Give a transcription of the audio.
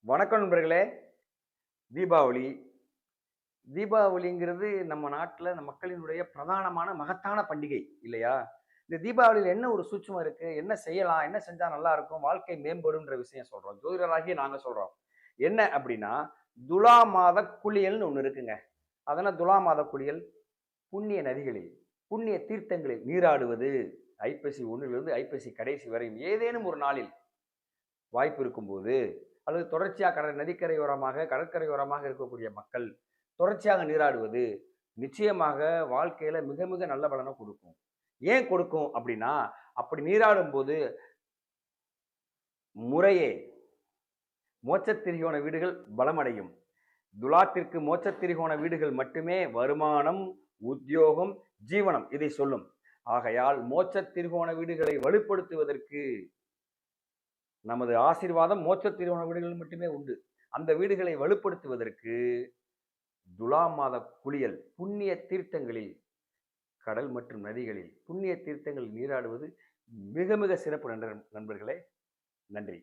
வணக்கம் நண்பர்களே. தீபாவளி. தீபாவளிங்கிறது நம்ம நாட்டுல மக்களினுடைய பிரதானமான மகத்தான பண்டிகை இல்லையா? இந்த தீபாவளியில என்ன ஒரு சூட்சுமம் இருக்கு? என்ன செய்யலாம்? என்ன செஞ்சா நல்லா இருக்கும்? வாழ்க்கை மேம்படும்ன்ற விஷயம் சொல்றோம். ஜோதிடராகிய நாங்க சொல்றோம். என்ன அப்படின்னா, துலா மாத குளியல்னு ஒண்ணு இருக்குங்க. அதென்ன துலா மாத குளியல்? புண்ணிய நதிகளில், புண்ணிய தீர்த்தங்களில் நீராடுவது. ஐப்பசி 1லிருந்து ஐப்பசி கடைசி வரையும் ஏதேனும் ஒரு நாளில் வாய்ப்பு இருக்கும்போது, அல்லது தொடர்ச்சியா நதிக்கரையோரமாக, கடற்கரையோரமாக இருக்கக்கூடிய மக்கள், தொடர்ச்சியாக நீராடுவது, நிச்சயமாக வாழ்க்கையில மிக மிக நல்ல பலன குடுக்கும். ஏன் கொடுக்கும் அப்படின்னா, அப்படி நீராடும்போது முறையே மோட்சத்திரிகோண வீடுகள் பலமடையும். துலாத்திற்கு மோட்சத்திரிகோண வீடுகள் மட்டுமே வருமானம், உத்தியோகம், ஜீவனம் இதை சொல்லும். ஆகையால் மோட்சத்திரிகோண வீடுகளை வலுப்படுத்துவதற்கு நமது ஆசீர்வாதம் மோட்சத்திரிகோண வீடுகளில் மட்டுமே உண்டு. அந்த வீடுகளை வலுப்படுத்துவதற்கு துலா மாத குளியல், புண்ணிய தீர்த்தங்களில், கடல் மற்றும் நதிகளில் புண்ணிய தீர்த்தங்களில் நீராடுவது மிக மிக சிறப்பு நண்பர்களே. நன்றி.